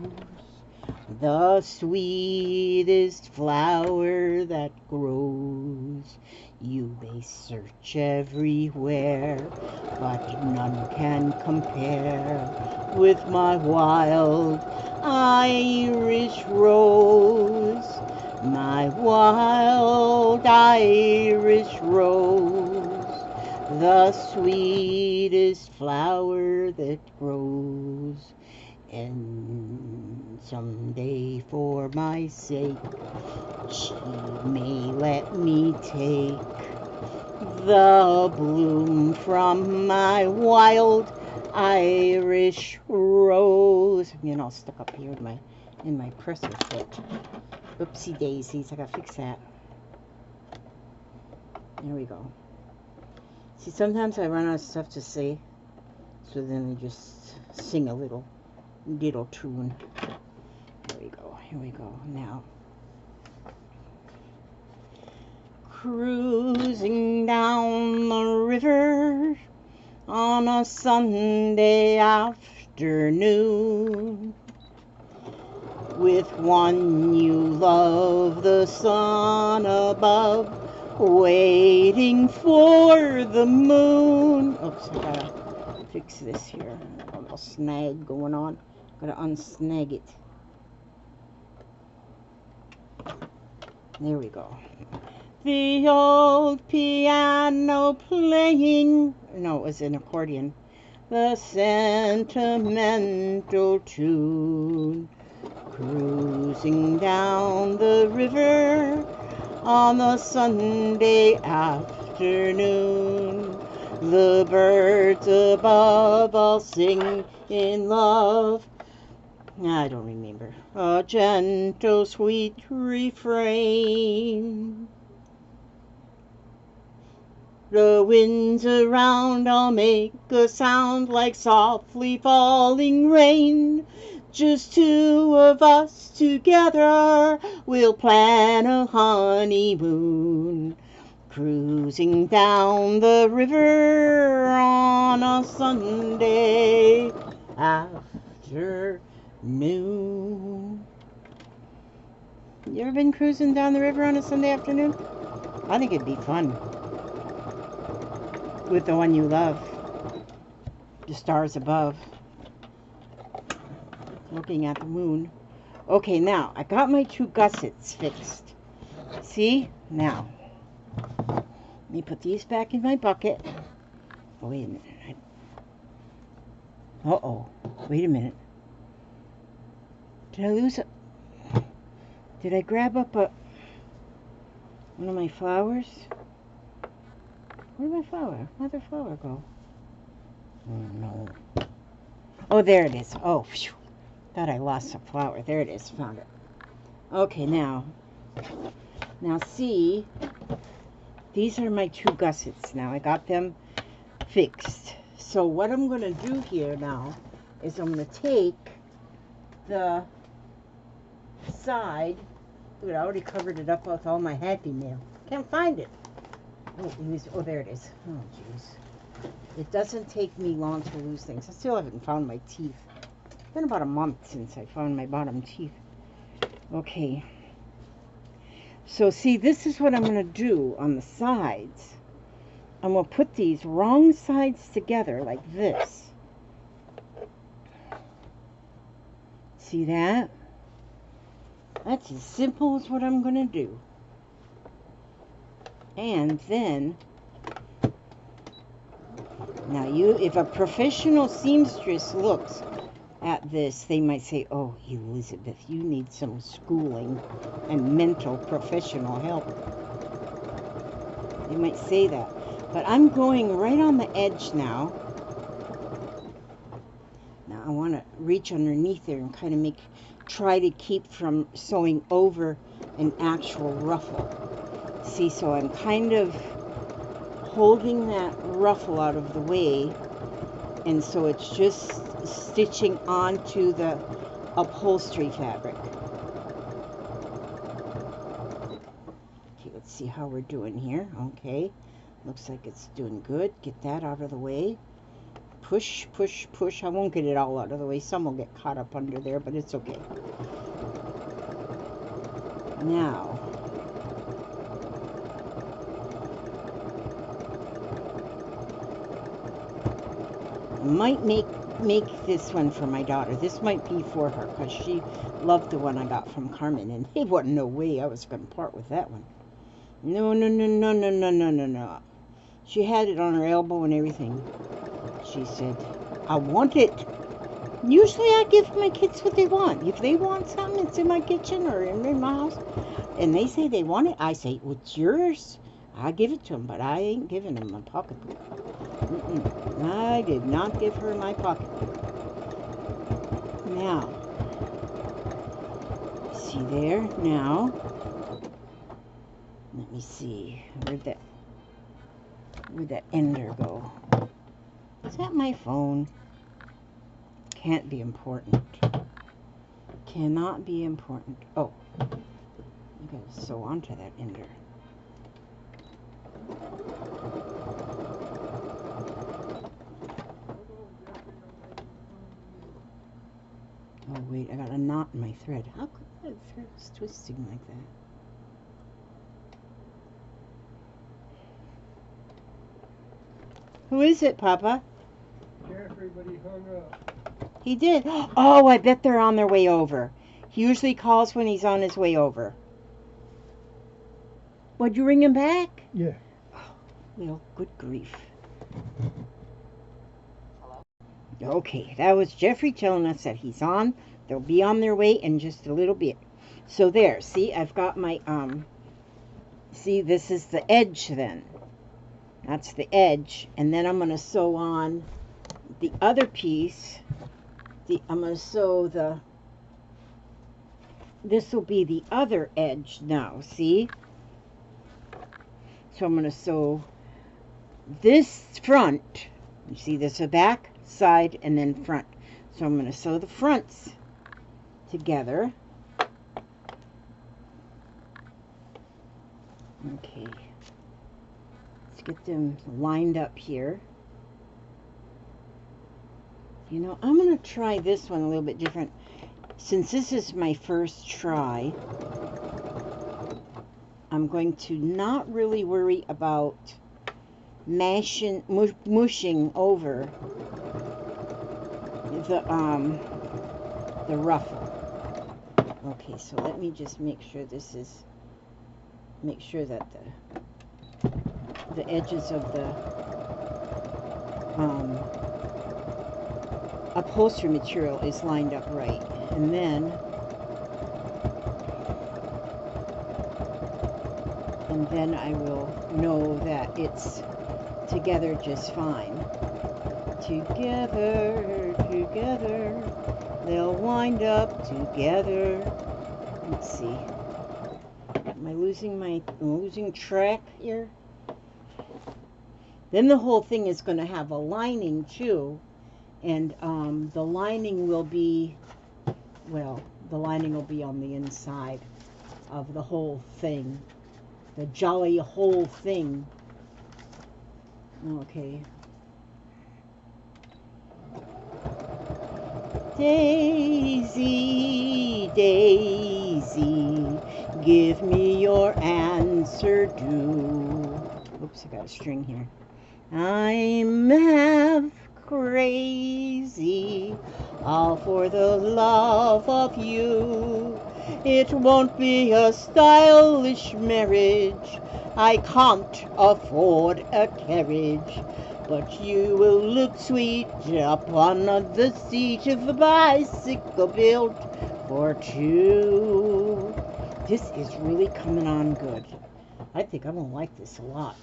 the sweetest flower that grows. You may search everywhere, but none can compare with my wild Irish rose. My wild Irish rose, the sweetest flower that grows. And someday for my sake, she may let me take the bloom from my wild Irish rose. I'm getting all stuck up here in my presser foot. Oopsie daisies, I gotta fix that. There we go. See, sometimes I run out of stuff to say, so then I just sing a little tune. Here we go, now. Cruising down the river on a Sunday afternoon. with one you love, the sun above, waiting for the moon. Oops, I gotta fix this here. A little snag going on. Gotta unsnag it. There we go. The old piano playing. No, it was an accordion. The sentimental tune. Cruising down the river on the Sunday afternoon. The birds above all sing in love. I don't remember. A gentle, sweet refrain. The winds around all make a sound like softly falling rain. Just two of us together, we'll plan a honeymoon. Cruising down the river on a Sunday afternoon. You ever been cruising down the river on a Sunday afternoon? I think it'd be fun. With the one you love. The stars above. Looking at the moon. Okay, now, I got my two gussets fixed. See? Now. Let me put these back in my bucket. Oh, wait a minute. Uh-oh. Wait a minute. Did I lose a... Did I grab up one of my flowers? Where'd my flower? Where'd the flower go? Oh, no. Oh, there it is. Oh, phew. Thought I lost a flower. There it is. Found it. Okay, now. Now, see. These are my two gussets now. I got them fixed. So, what I'm going to do here now is I'm going to take the side. Dude, I already covered it up with all my Happy Mail. Can't find it. Oh, there it is. Oh, jeez. It doesn't take me long to lose things. I still haven't found my teeth. It's been about a month since I found my bottom teeth. Okay. So, see, this is what I'm going to do on the sides. I'm going to put these wrong sides together like this. See that? That's as simple as what I'm going to do. And then, now if a professional seamstress looks at this, they might say, oh, Elizabeth, you need some schooling and mental professional help. They might say that. But I'm going right on the edge now. Now I want to reach underneath there and kind of try to keep from sewing over an actual ruffle. See, so I'm kind of holding that ruffle out of the way, and so it's just stitching onto the upholstery fabric. Okay, let's see how we're doing here. Okay, looks like it's doing good. Get that out of the way. Push, push, push. I won't get it all out of the way. Some will get caught up under there, but it's okay. Now, I might make this one for my daughter. This might be for her because she loved the one I got from Carmen, and there wasn't no way I was going to part with that one. No, no, no, no, no, no, no, no, no. She had it on her elbow and everything. She said, I want it. Usually I give my kids what they want. If they want something, it's in my kitchen or in my house, and they say they want it, I say, well, it's yours. I give it to them, but I ain't giving them my pocketbook. I did not give her my pocketbook. Now, see there? Now, let me see. Where'd that ender go? Is that my phone? Can't be important. Cannot be important. Oh, I gotta sew onto that ender. Oh wait, I got knot in my thread. How come the thread is twisting like that? Who is it, Papa? Jeffrey, but he hung up. He did. Oh, I bet they're on their way over. He usually calls when he's on his way over. Would you ring him back? Yeah. Oh, well, good grief. Okay, that was Jeffrey telling us that he's on. They'll be on their way in just a little bit. So there, see, I've got my, see, this is the edge then. That's the edge. And then I'm going to sew on the other piece. I'm going to sew the, this will be the other edge now, see? So I'm going to sew this front. You see, this is back, side, and then front. So I'm going to sew the fronts together. Okay. Let's get them lined up here. You know, I'm going to try this one a little bit different. Since this is my first try, I'm going to not really worry about mushing over the ruffle. Okay, so let me just make sure this is, make sure that the edges of the upholstery material is lined up right, and then I will know that it's together just fine. Together, together, they'll wind up together. Let's see. Am I losing track here? Then the whole thing is going to have a lining too, and the lining will be, well, the lining will be on the inside of the whole thing. The jolly whole thing. Okay. Daisy, Daisy, give me your answer due. Oops, I got a string here. I'm half crazy, all for the love of you. It won't be a stylish marriage, I can't afford a carriage, but you will look sweet up on the seat of a bicycle built for two. This is really coming on good. I think I'm gonna like this a lot.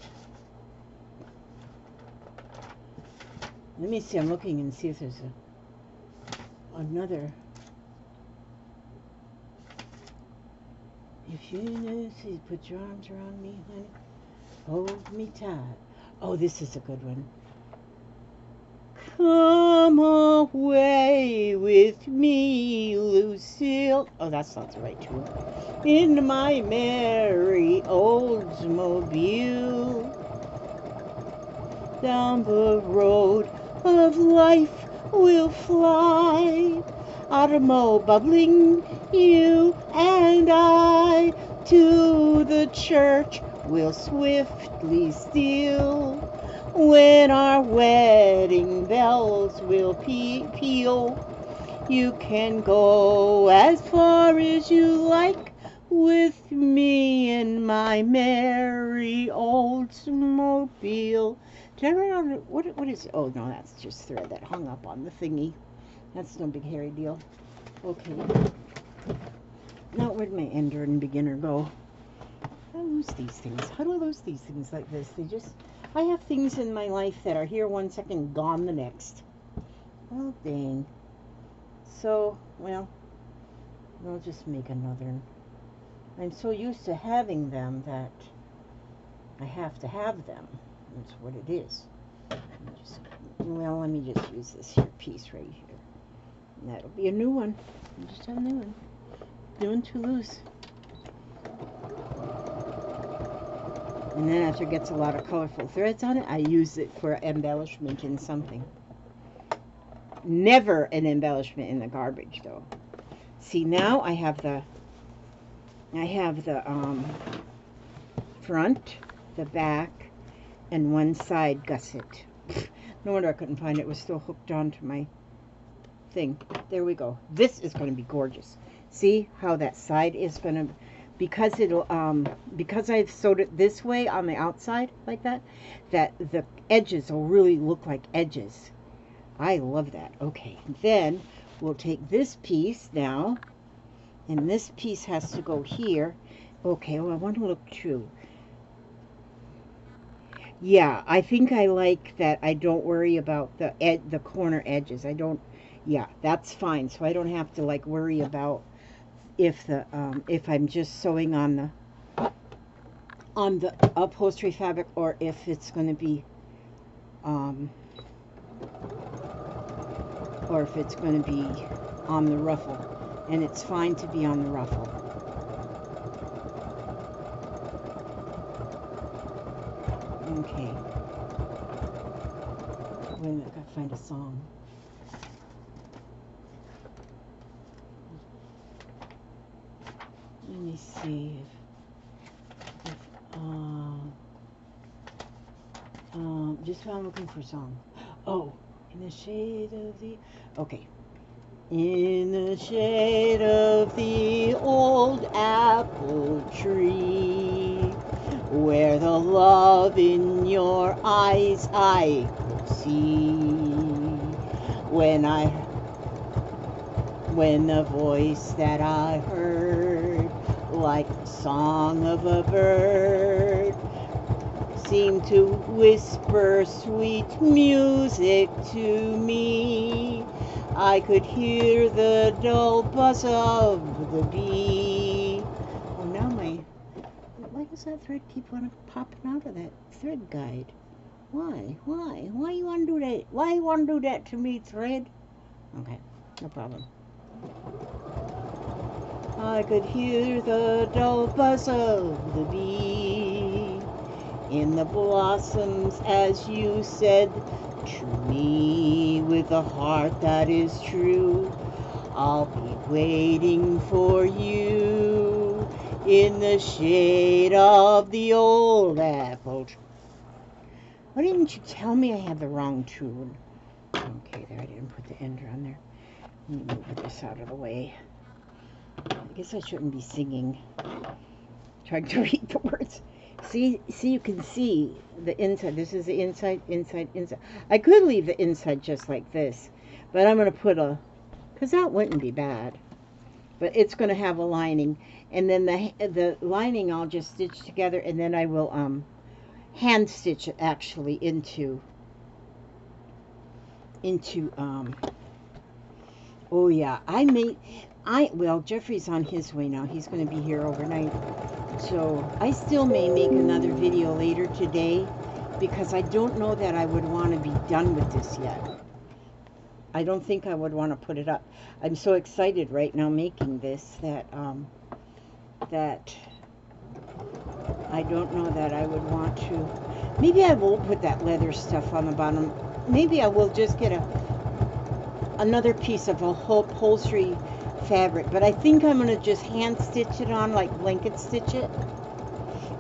Let me see, I'm looking and see if there's another. If you know, see, put your arms around me, honey. Hold me tight. Oh, this is a good one. Come away with me, Lucille. Oh, that's not the right tune. In my merry Oldsmobile. Down the road of life we'll fly. Automo bubbling, you and I, to the church we'll swiftly steal, when our wedding bells will peal. You can go as far as you like with me in my merry Oldsmobile. Did I write on it? What is it? Oh no, that's just thread that hung up on the thingy. That's no big hairy deal. Okay. Now where'd my ender and beginner go? I lose these things. How do I lose these things like this? I have things in my life that are here one second, gone the next. Oh dang. So, well, I'll just make another. I'm so used to having them that I have to have them. That's what it is. Well, let me just use this here piece right here. And that'll be a new one. Just a new one. New one to lose. And then after it gets a lot of colorful threads on it, I use it for embellishment in something. Never an embellishment in the garbage, though. See, now I have the front, the back, and one side gusset. No wonder I couldn't find it. It was still hooked onto my thing. There we go. This is going to be gorgeous. See how that side is going to, because I've sewed it this way on the outside like that, that the edges will really look like edges. I love that. Okay, then we'll take this piece now, and this piece has to go here. Okay, well, I want to look true. Yeah, I think I like that. I don't worry about the corner edges. I don't. Yeah, that's fine. So I don't have to like worry about if I'm just sewing on the upholstery fabric, or if it's going to be on the ruffle. And it's fine to be on the ruffle. Okay. Wait a minute, I gotta find a song. Let me see if just while I'm looking for a song. Oh, in the shade of the, okay. In the shade of the old apple tree, where the love in your eyes I could see, when the voice that I heard, like the song of a bird, seemed to whisper sweet music to me, I could hear the dull buzz of the bee. Oh, now why does that thread keep on popping out of that thread guide? Why? Why you want to do that? Why you want to do that to me, thread? Okay, no problem. I could hear the dull buzz of the bee in the blossoms as you said to me, with a heart that is true, I'll be waiting for you in the shade of the old apple tree. Why didn't you tell me I had the wrong tune? Okay, there, I didn't put the ender on there. Let me move this out of the way. I guess I shouldn't be singing. Trying to read the words. See, you can see the inside. This is the inside. I could leave the inside just like this, but I'm going to put because that wouldn't be bad. But it's going to have a lining, and then the lining I'll just stitch together, and then I will hand stitch it actually into oh yeah, well, Jeffrey's on his way now. He's going to be here overnight. So I still may make another video later today, because I don't know that I would want to be done with this yet. I don't think I would want to put it up. I'm so excited right now making this that I don't know that I would want to. Maybe I won't put that leather stuff on the bottom. Maybe I will just get another piece of a whole upholstery fabric, but I think I'm going to just hand stitch it on, like blanket stitch it,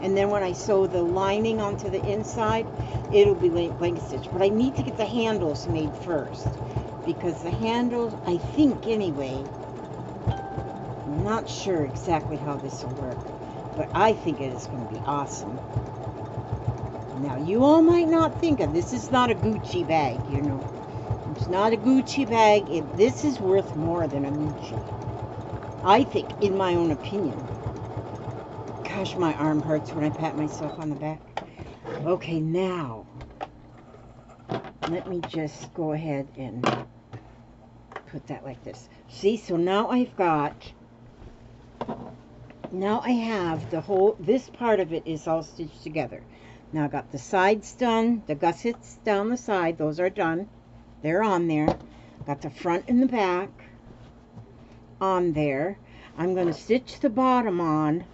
and then when I sew the lining onto the inside, it'll be blanket stitch. But I need to get the handles made first, because the handles, I think anyway, I'm not sure exactly how this will work, but I think it is going to be awesome. Now, you all might not think of this is not a Gucci bag, you know. It's not a Gucci bag. This is worth more than a Gucci, I think, in my own opinion. Gosh, my arm hurts when I pat myself on the back. Okay, now, let me just go ahead and put that like this. See, so now I have the whole, this part of it is all stitched together. Now I got the sides done, the gussets down the side, those are done. They're on there. Got the front and the back on there. I'm going to stitch the bottom on.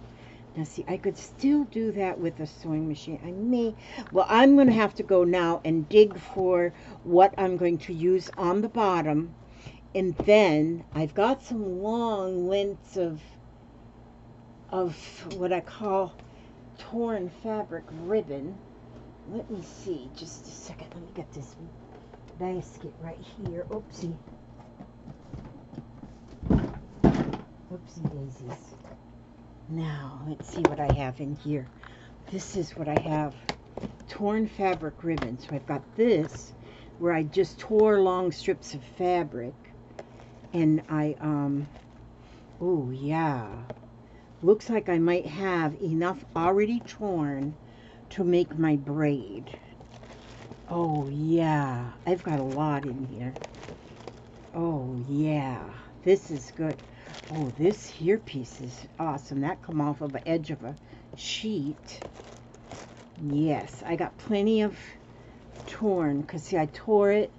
Now see, I could still do that with a sewing machine. Well, I'm going to have to go now and dig for what I'm going to use on the bottom And then I've got some long lengths of what I call torn fabric ribbon. Let me see, just a second. Let me get this basket right here. Oopsie. Oopsie daisies. Now, let's see what I have in here. This is what I have. Torn fabric ribbon. So I've got this, where I just tore long strips of fabric. And I, oh yeah. Looks like I might have enough already torn to make my braid. Oh yeah, I've got a lot in here. Oh yeah, this is good. Oh, this here piece is awesome. That come off of the edge of a sheet. Yes, I got plenty of torn, because see, I tore it.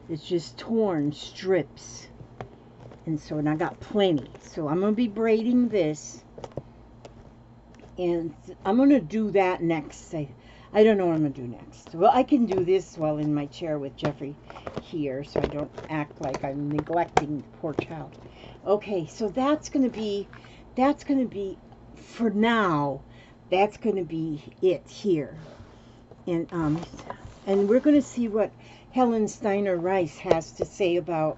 It's just torn strips. And so, and I got plenty. So I'm going to be braiding this. And I'm going to do that next. I don't know what I'm going to do next. Well, I can do this while in my chair with Jeffrey here, so I don't act like I'm neglecting the poor child. Okay, so that's going to be, for now, that's going to be it here. And we're going to see what Helen Steiner Rice has to say about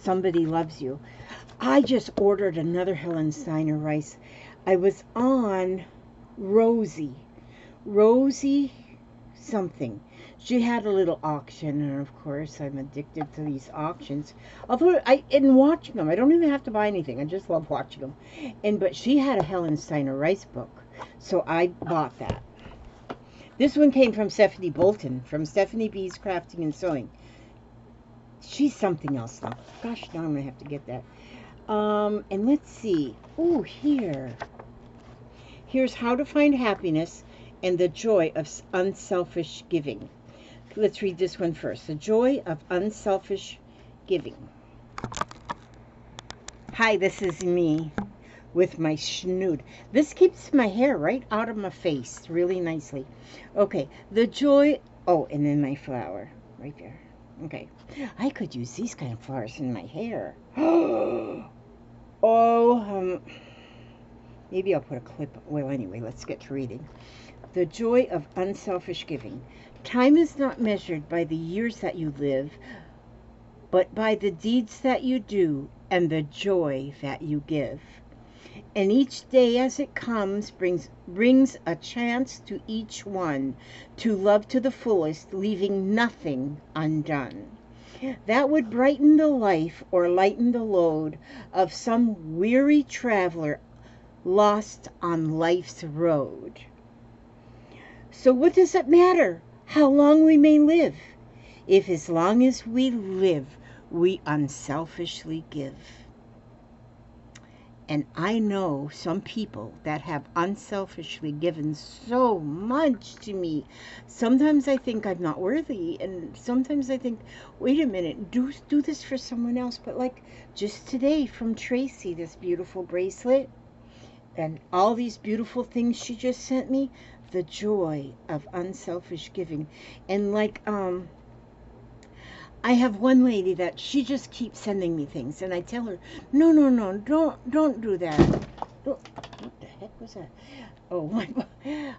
Somebody Loves You. I just ordered another Helen Steiner Rice. I was on Rosie something. She had a little auction, and of course I'm addicted to these auctions. Although in watching them, I don't even have to buy anything. I just love watching them. But she had a Helen Steiner Rice book, so I bought that. This one came from Stephanie Bolton, from Stephanie B's Crafting and Sewing. She's something else now. Gosh, now I'm gonna have to get that. And let's see. Oh, here's How to Find Happiness and the Joy of Unselfish Giving. Let's read this one first. The Joy of Unselfish Giving. Hi, this is me with my schnood. This keeps my hair right out of my face really nicely. Okay, the joy. Oh, and then my flower right there. Okay, I could use these kind of flowers in my hair. Maybe I'll put a clip. Well, anyway, let's get to reading. The Joy of Unselfish Giving. Time is not measured by the years that you live, but by the deeds that you do and the joy that you give. And each day as it comes brings a chance to each one to love to the fullest, leaving nothing undone. That would brighten the life or lighten the load of some weary traveler lost on life's road. So what does it matter how long we may live, if as long as we live, we unselfishly give? And I know some people that have unselfishly given so much to me. Sometimes I think I'm not worthy, and sometimes I think, wait a minute, do this for someone else. But like just today from Tracy, this beautiful bracelet and all these beautiful things she just sent me, the joy of unselfish giving. And like I have one lady that she just keeps sending me things, and I tell her, no, don't do that. What the heck was that? Oh my God.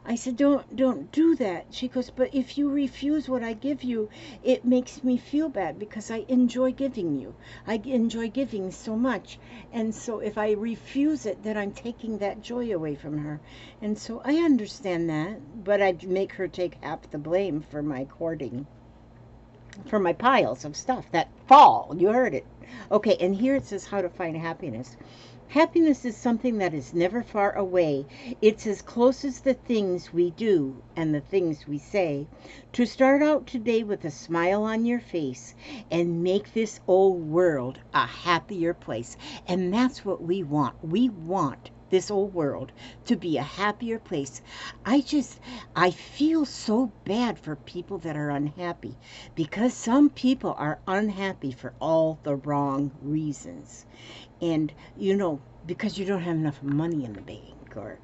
I said, don't do that. She goes, but if you refuse what I give you, it makes me feel bad because I enjoy giving you. I enjoy giving so much. And so if I refuse it, then I'm taking that joy away from her. And so I understand that, but I'd make her take half the blame for my hoarding. For my piles of stuff that fall. You heard it. Okay, and here it says How to Find Happiness. Happiness is something that is never far away. It's as close as the things we do and the things we say. To start out today with a smile on your face and make this old world a happier place. And that's what we want. We want this old world to be a happier place. I feel so bad for people that are unhappy, because some people are unhappy for all the wrong reasons. And because you don't have enough money in the bank, or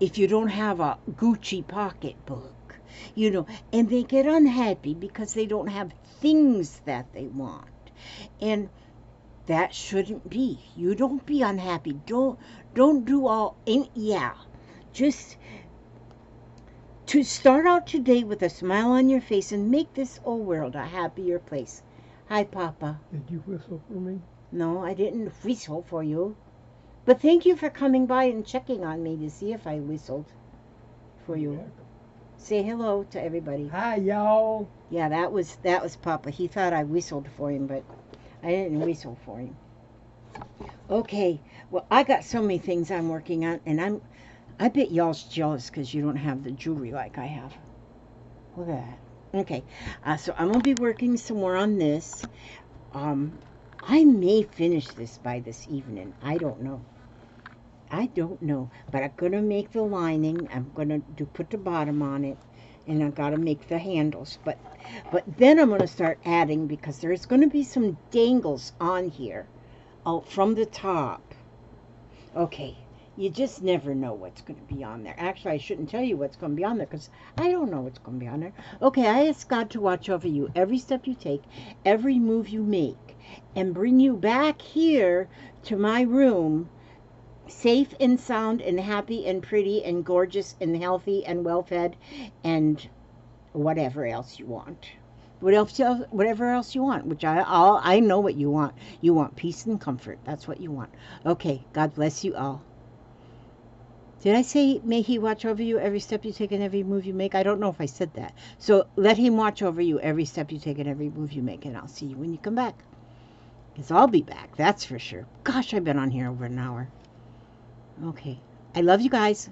if you don't have a Gucci pocketbook, and they get unhappy because they don't have things that they want. And that shouldn't be. You don't be unhappy. Don't do all yeah. Just to start out today with a smile on your face and make this whole world a happier place. Hi, Papa. Did you whistle for me? No, I didn't whistle for you. But thank you for coming by and checking on me to see if I whistled for you. Yeah. Say hello to everybody. Hi, y'all. Yeah, that was Papa. He thought I whistled for him, but I didn't whistle for him. Okay, well, I got so many things I'm working on, and I bet y'all's jealous because you don't have the jewelry like I have. Look at that. Okay, so I'm gonna be working some more on this. I may finish this by this evening. I don't know. But I'm gonna make the lining. I'm gonna put the bottom on it, and I gotta make the handles. But then I'm gonna start adding, because there's gonna be some dangles on here, out from the top. Okay, you just never know what's gonna be on there. Actually, I shouldn't tell you what's gonna be on there, because I don't know what's gonna be on there. Okay, I ask God to watch over you every step you take, every move you make, and bring you back here to my room, safe and sound and happy and pretty and gorgeous and healthy and well-fed and whatever else you want. Whatever else you want, which I know what you want. You want peace and comfort. That's what you want. Okay, God bless you all. Did I say, may He watch over you every step you take and every move you make? I don't know if I said that. So let Him watch over you every step you take and every move you make, and I'll see you when you come back. Because I'll be back, that's for sure. Gosh, I've been on here over an hour. Okay. I love you guys.